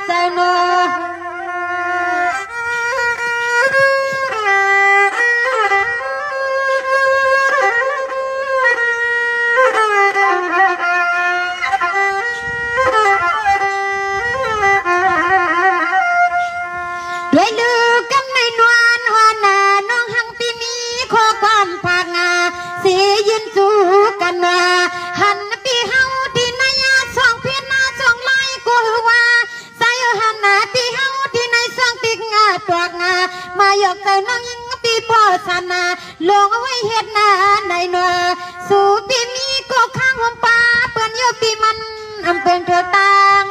ใจโนด้วยลือกำในนวลหัวหน้าน้องหังปีมีข้อความผากงาสียินจูกันว่าหันปีเฮาที่นายาสองเพียนนาสองไล่กูว่าใส่หันหน้าปีเฮาที่ในสองปีงาตัวงามาหยอกใจน้องยิงปีพ่อสานาลงเอาไว้เฮ็ดนาในนัวสู่ปีมีก็ข้างหัวป่าเปิ้นโยปีมันอำเปิ้นเธอต่าง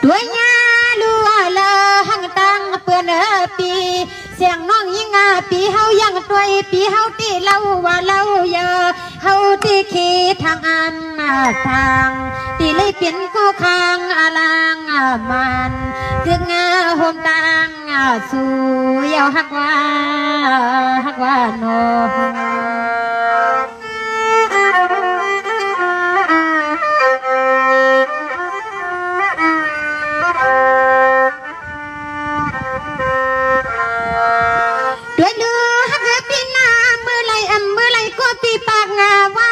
ด้วยงาลัวเลอหังตังเปื่อนปีเสียงน้องยิงปีเฮายังตัวปีเฮาที่เล่าว่าเล่าเยอะเฮาที่ขี่ทางอันทางที่เลยเปลี่ยนกูคางอลางมันจึงโฮมตังสู่เยาฮักว่าโนด้วยลือฮักปีหน้าเมื่อไรก็ปีปากงาว่า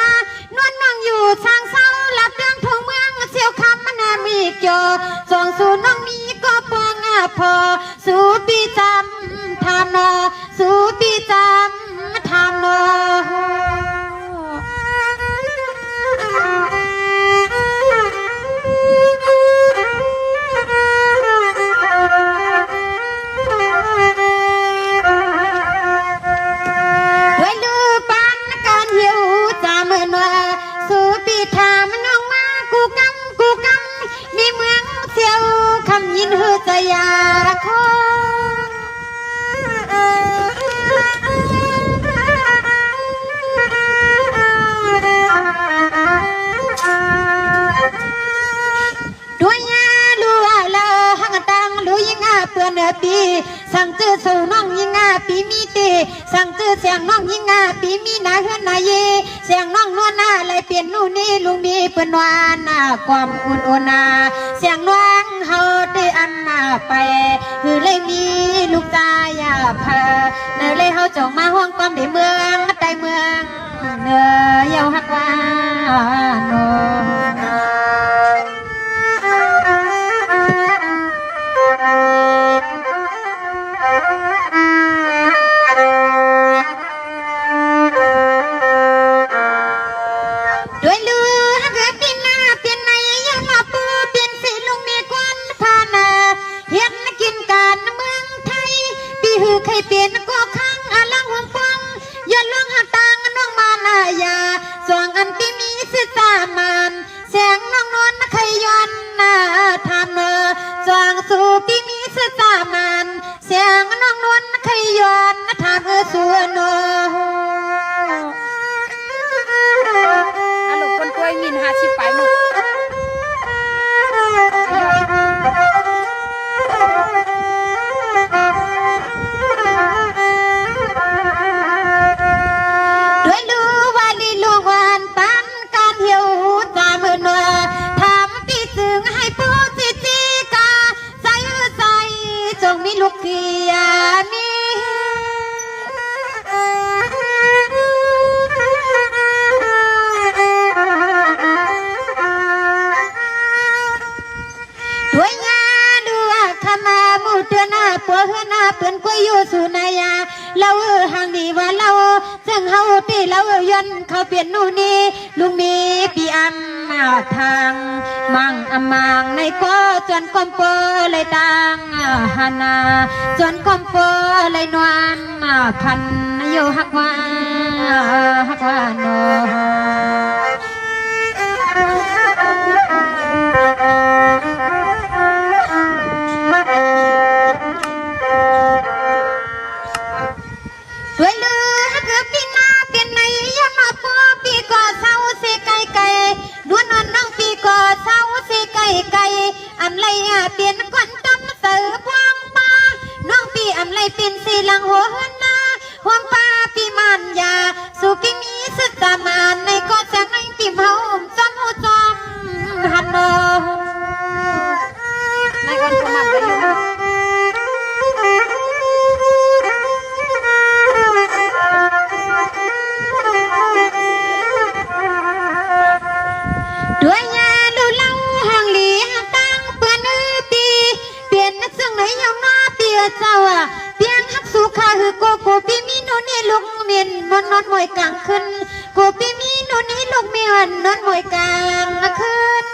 นวลน้องอยู่ทางเศร้าลับเรื่องทงเมืองเสียวคำมันมีเกี่ยวส่งสู่น้องนี้ก็ปองพอสู่ปีจำทำนอสู่ปีจำทำนอด้วยลือปันการหิวจาเมื่อนาสู่ปีทามน้องมากูกำมีเมืองเสียวคำยินหือใจยาคอด้วยงาลัวเลอหังตังลุยงาเปื่อนปีสั่งจื้อสู่น้องยิงปีมีตีสั่งจื้อเสียงน้องยิงปีมีนาเฮือนนาเยเสียงน้องนวลนาเลยเปลี่ยนนู่นนี่ลุงมีเปื่อนวานความอุ่นโอนาเสียงน้องเฮาได้อันไปคือเลยมีลูกตายเพอเนอเลยเฮาจงมาห้องความในเมืองใต้เมืองเนอเยาฮักว่าโนด้วยลือฮักปีหน้าเปลี่ยนในยังมาปูเปลี่ยนสีลุงมีควันพานาเฮ็ดกินการเมืองไทยปีหือใครเปลี่ยนก็ข้างอลังหวงฟังย้อนล่วงหักตังน้องมานายาสวงอันปีมีสิตามันเสียงน้องนวลใครย้อนทำสวงสู่ปีมีสิตามันเสียงน้องนวลใครย้อนทำสู่โนลูกคนกล้วยมิน50ไปหมดด้วยดูว่าลีลูกวานปันการเหี่ยวจามือนัวทำปีจึงให้ผู้จีกาใส่จงมีลูกเกียมีด้วยงาดูขมามูเตือนปัวเฮือเปื่อนกวยอยู่สู่นายาเราห่างดีว่าเราซึ่งเฮาตีเราย้อนเขาเปลี่ยนนู่นนี่ลุงมีปีอัมทางมังอมังในก็จวนกอมโปเลยตังฮานาจวนกอมโปเลยนวลพันโยฮักว่าโน อันไรเปลี่ยนก้อนต้มเสิร์ฟ ด้วยยาลูเล่าห่างหลีห่างตั้งเปื่อนปีเปลี่ยนนักซึ่งไหนยังน้าเปียเจ้าเปียงฮักสู่ข้าคือโกโกปีมีโนนี่ลูกเมียนนอนนอนมวยกลางขึ้นโกปีมีโนนี่ลูกเมียนนอนมวยกลางขึ้น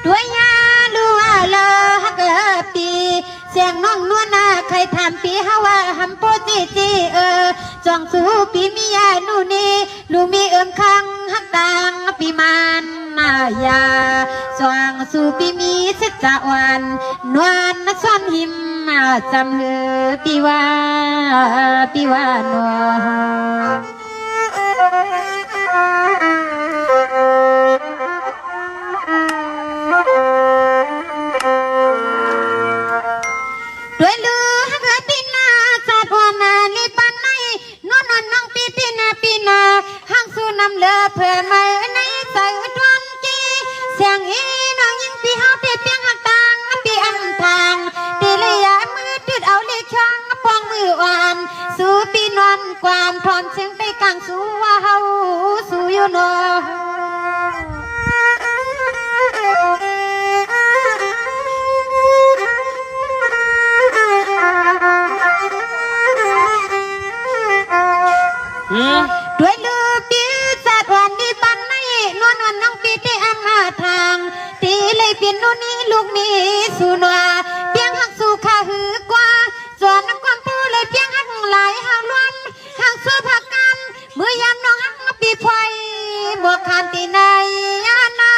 ด้วยยาลูอาลอฮักปีเสียงน้องนวลนาใครทำปีฮาวาฮัมโปจีจองสูปีมียานูนี่ลูมีคังฮักตังปีมันนายาจองสูปีมีเสจวันนวลนซ้อนหิมจำเฮปีว่านัวด้วยลือฮักปีนาจัดวันนาลีปันในนอนน้องปีนาห้างสู้นำเลือเพื่อไม่ในใจทวนจีเสียงอีน้องยิ่งปีเฮาปีเปียงหักตังปีอันทางปีเลยยามือดืดเอาเล็กช่องปองมือหวานสู้ปีนอนความพร้อมเสียงไปกลางสู้ว่าเฮาสู้อยู่นอด้วยลือปีจัดวันนี้ปันในนวลน้องปีที่อันมาทางตีเลยเปลี่ยนนู่นนี่ลูกนี้สู่นัวเพียงหักสู่ข้าหือกว่าจวนน้ำความผู้เลยเพียงหักหลายหางล้วนหางสู้ผักกันเมื่อยามน้องหักปีพลอยบวกคันตีในอาณา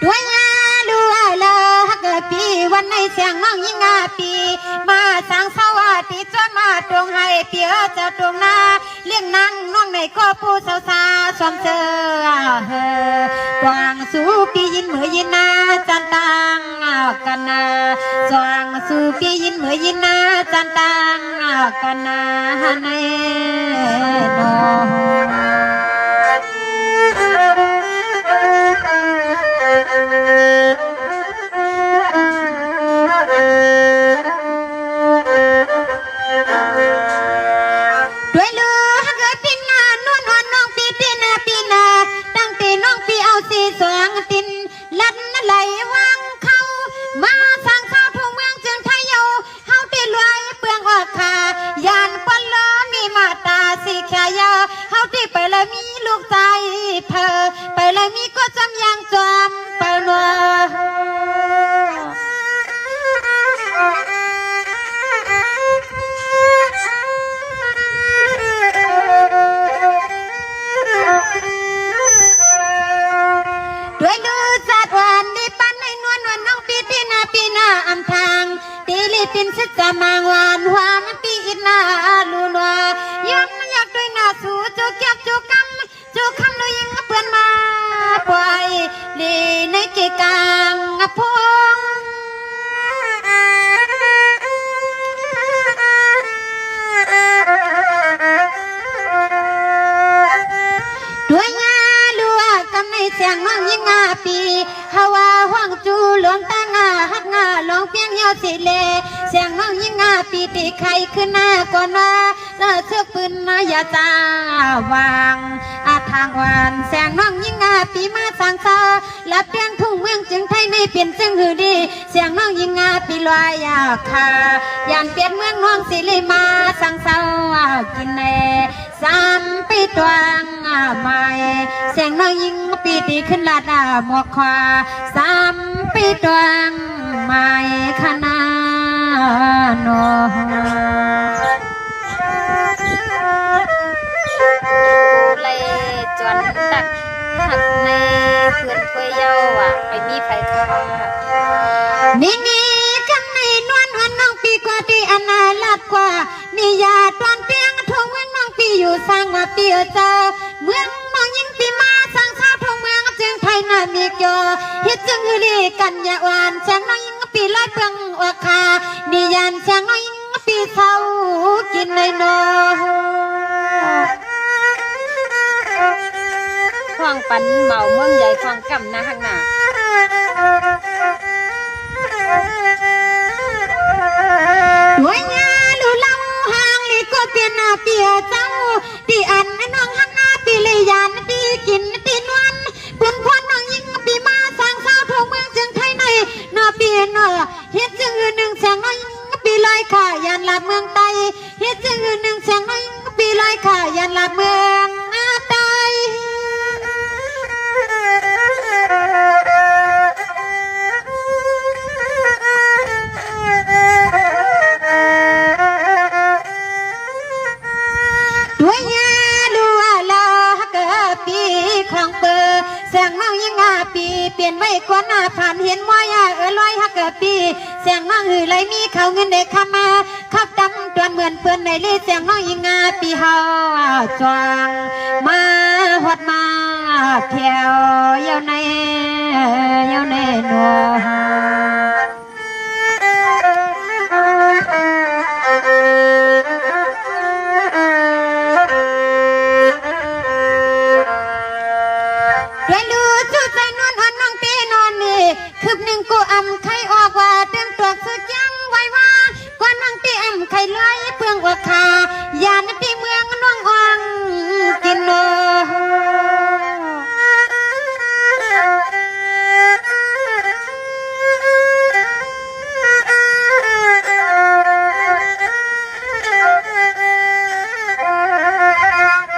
ด้วยยาลูอาลาฮักปีวันในเสียงน้องยิ่งปีมาสร้างสวัสดีจนมาตรงให้เปียเจ้าตรงนาเลี้ยงนางน้องในก็ผู้สาวสาสวมเสื้อกวางสู่ปียินเหมือยินนาจันตังกันนาสวางสู่ปียินเหมือยินนาจันตังกันนาในนอด้วยลือฮักปีนานวลน้องปีนาตั้งตีน้องปีเอาสีสวงตินลัดไหลวางเขามาสร้างสาวทุ่งเมืองจึงไทยเยาเฮาตีรวยเปลืองออกขายานปนล้อมีมาตาสีขายาเฮาตีไปเลยมีลูกใจเธอไปเลยมีก็จำยังจอมเปิลนัวด้วยลือจัดวันนี้ปันในนวลน้องปีนาอำทางตีลีปินสิจะมางวานหวานปีอินาลูนัวย้อนอยากด้วยหน้าสู่จูเก็บจูคำเลยยิงเปื่อนมาปล่อยลีในเกกางพงด้วยยาลูกำในเสียงน้องยิ่งปีฮาวาห่วงจูหลวงตางฮักลองเพียงยาวสิเลเสียงน้องยิ่งปีตีไข่ขึ้นหน้าก่อนว่าเชือกปืนอย่าจ้าวางทางหวานเสียงน้องยิ่งปีมาสังสาลับเพียงทุ่งเมืองจึงไทยในเปลี่ยนจึงหือดีเสียงน้องยิ่งปีลอยคายานเปลี่ยนเมืองน้องสิเลมาสังสากินแน่สามปีตวงใหม่เสียงน้องยิ่งปีตีขึ้นลาดหมวกควาสามปีตวงใหม่คณะนอเลยจวนตักหักในเพื่อนคุยเยาไปมีไฟค่ะนี่กันในนวลน้องปีกว่าที่อนาลัดกว่านี่ยาตอนเปียงทงเมืองน้องปีอยู่สร้างว่าปีเจ้าเมืองน้องยิ่งปีมาสร้างสาวทงเมืองจึงไทยน่ามีเกี่ยวเฮ็ดจึงฮือลีกันยาหวานเสียงน้องยิ่งปีลอยเปลืองออกคานี่ยานเสียงน้องยิ่งปีเศร้ากินในนอ ควงปันเหมาเมืองใหญ่ควงกำนะข้างหน้าด้วยงาลูเล่าห่างลีก็เปลี่ยนหน้าเปียเจ้าตีอันน้องหันหน้าปีเลยยานปีกินปีนวลเพื่อนพ่อน้องยิงปีมาสร้างสาวทงเมืองจึงไทยในนอปีนอเฮ็ดจึงอื่นหนึ่งแสงน้อยปีลอยข่ายันลาดเมืองไตเฮ็ดจึงอื่นหนึ่งแสงน้อยปีลอยข่ายันลาดเมืองไตด้วยยาลูอาลาเกิดปีของเปิดแสงน้องยิงอาปีเปลี่ยนไว้กว่าหน้าผ่านเห็นมอยาลอยฮักเกิดปีแสงน้องหือไหลมีเขาเงินเด็กขมาขับดำจวนเหมือนเปื่อนในลีแสงน้องยิงอาปีเฮาจวงมาหดมาเที่ยวเยาในนัวคืบหนึ่งกูอำใครออกว่าเต็มตัวสุดยังไว้ว่ากว่านั่งตีอำใครเลยเปลืองอวคายานตีเมืองน้องอ่องกินโน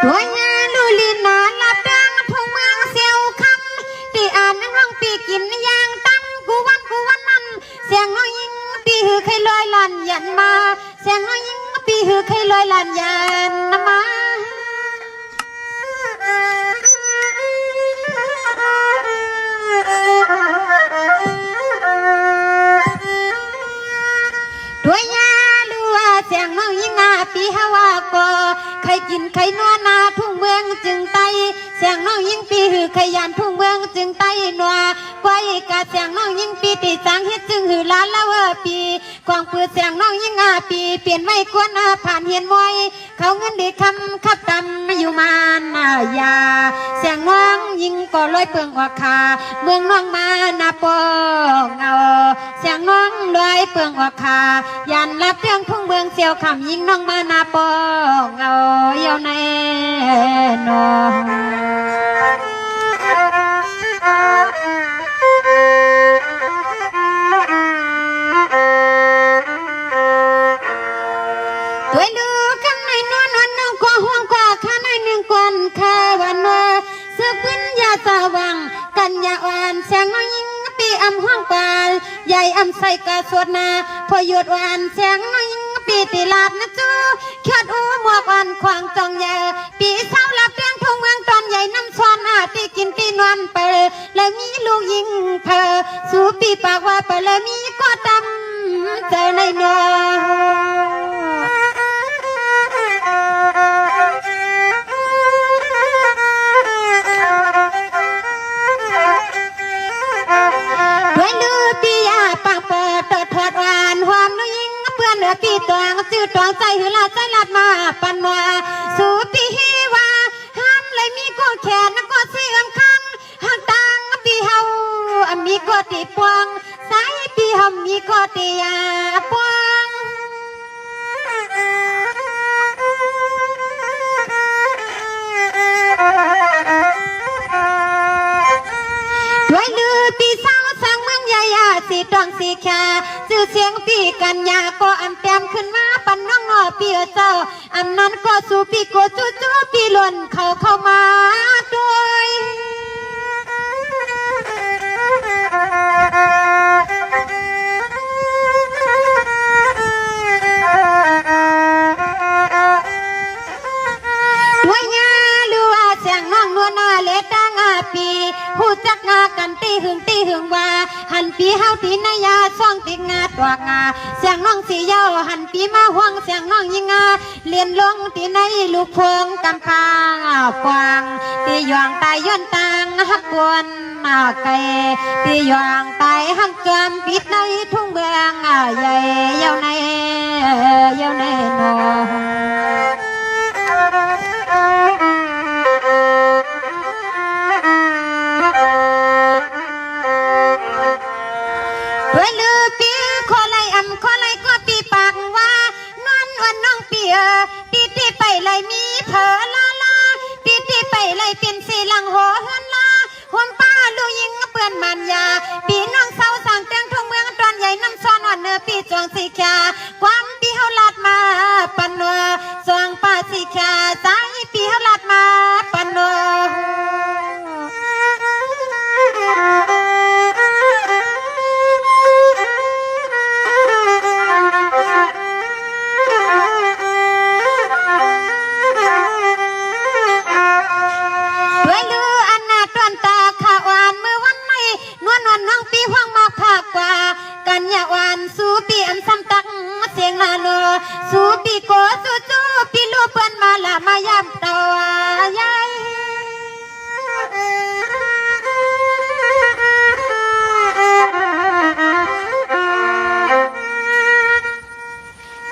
ตัวยาลูลีนาลับดังพงเมืองเซียวคำตีอ่านน้องปีกินยางตั้งกูวันนั้นเสียงน้องยิงปีหือใครลอยลันยันมาเสียงน้องยิงปีหือใครลอยลันยันมาด้วยยาลูเสียงน้องยิงปีฮาวาก็ใครกินใครนัวนาทุ่งเมืองจึงไตเสียงน้องยิงปีหือขยันทุ่งเมืองจึงไตนัวไว้กะเสียงน้องยิงปีตีสังเฮ็ดจึงหือล้านละปีความปืนเสียงน้องยิงปีเปลี่ยนไม่ควรผ่านเฮียนมวยเขาเงินดีคำขับตำอยู่มานายาเสียงน้องยิงก็ลอยเปลืองออกขาเมืองน้องมานาปองเอาเสียงน้องลอยเปลืองออกขายันรับเรื่องทุ่งเมืองเสียวคำยิงน้องมานาปองเอาเยาในนองตัวลูกข้างในนวลน้องกว่าห่วงกว่าข้าในหนึ่งกวนข้าวันว่าเสือพื้นยาสว่างกันยาอ่อนแสงน้องยิงปีอำห้องกว่าใหญ่อำใส่กระสวดนาพอหยุดหวานแสงน้องยิงปีตีลาดนะจูเขียดอูหมวกอ่อนขวางจองใหญ่ปีเศร้าลับเตียงทุ่งเมืองตอนใหญ่น้ำซ้อนตีกินตีนวลไปแล้วมีลูกยิงเธอสู่ปีปากว่าไปแล้วมีก็ตำใจในนอด้วยลูปียาปากเปิดถอดหวานหอมน้ยิงเพื่อนเหลือปีตวงจืดตวงใจหือลาใจลาดมาปันว่าสู่ปีฮีว่าห้ามเลยมีก็แขนก็เสื่อมคังห่างต่างปีเฮามีก็ตีปวงสายปีเฮามีก็ตียาปวงด้วยลือปีเศร้าสร้างเมืองใหญ่สีตองสีแค่ชื่อเสียงปีกันยาก็อำแต้มขึ้นมาปันน้องปีเจ้าอำนั้นก็สู่ปีโกจูปีหล่นเข้ามาด้วยด้วยยาลูเสียงน้องนวลเลตังปีหูจักงากันตีหึงว่าหันปีเฮาตีนายาซ่องติงาตัวงาเสียงน้องสีเยาหันปีมาห่วงเสียงน้องยิงเลียนลงตีในลูกพวงกำพากวางตีหยองตายย้อนตังฮักกวนไก่ตีหยองตายฮักจอมปิดในทุ่งเบืองใหญ่เยาในนอ เธอลาลาปีปีไปเลยเป็นสีหลังหัวเฮือนลาหอมป้าลูยิงเปื่อนมันยาปีน้องเศร้าสั่งเตียงทุ่งเมืองตอนใหญ่น้ำซ้อนอ่อนเนื้อปีจวงสีขาความปีเฮาลาดมาปันนัวสวงป้าสีขาสายปีเฮาลาดมาปันนัวด้วยลืออันนาตวนตาขาวานเมื่อวันไม่นวลนวลน้องปีห้องมาภาคกว่ากันยาวานสู้ปีอันซ้ำตักเสียงลาโนสู้ปีโกสู้จูปีลูกเปิ้นมาละมายามตายาย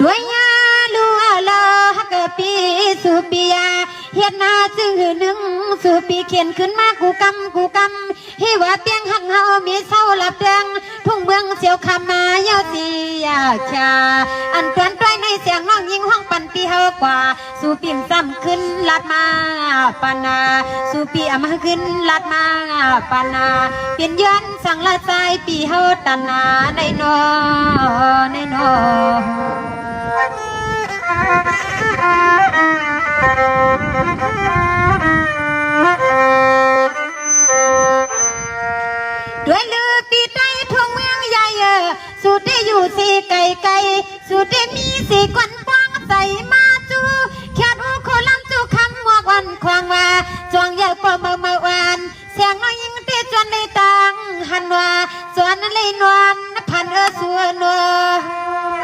ด้วยยาลูอาลาฮักปีสุปียาเฮ็ดนาจึงหือหนึ่งสุปีเขียนขึ้นมากูกำฮิว่าเปียงหักเฮามีเศร้าลับเดืองทุ่งเมืองเสียวคำมาเยาสียาชาอันเตือนต้อยในเสียงน้องยิงห้องปันปีเฮากว่าสุปีมซ้ำขึ้นลัดมาปานาสุปีอมาขึ้นลัดมาปานาเปลี่ยนย้อนสั่งละใจปีเฮาตันนาในนอด้วยลือปีใต้ทุ่งเมืองใหญ่สูดได้อยู่สีไก่สูดได้มีสีควันฟางใส่มาจูแค่ดูโคลำจูคำว่าวันควางว่าจวงยาวปอเมื่อวานเสียงน้อยยิงเตะจวนในตังหันว่าจวนนั้นเลยนวลพันสัวนัว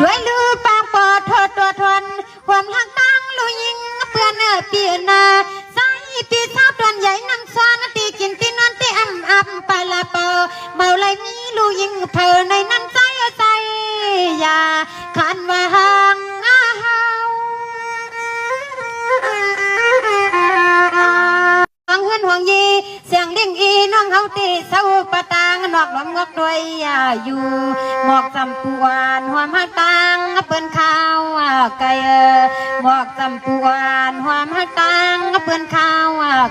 ด้วยลือปางปอทอดตัวทนความหักตั้งลูยิงเพื่อนเปียนาใส่ปีสาวตอนใหญ่น้ำซ้อนตีกินตีนอนตีอับปลาลาเปาเมาเลยมีลูยิงเพอในนั้นใจยาขันว่าห่างห่วงเฮือนห่วงยีเสียงดิ่งอีน้องเฮาตีเศร้าปะตางนอกหลอมงอกด้วยอยู่หมอกจำปวนหัวมาตางเปิ้นข้าวไก่หมอกจำปวนหัวมาตางเปิ้นข้าว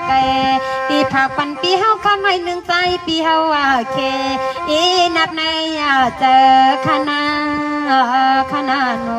ไก่ปีผักปันปีเฮาคำให้หนึ่งใจปีเฮาเคอีนับในเจอขนาโน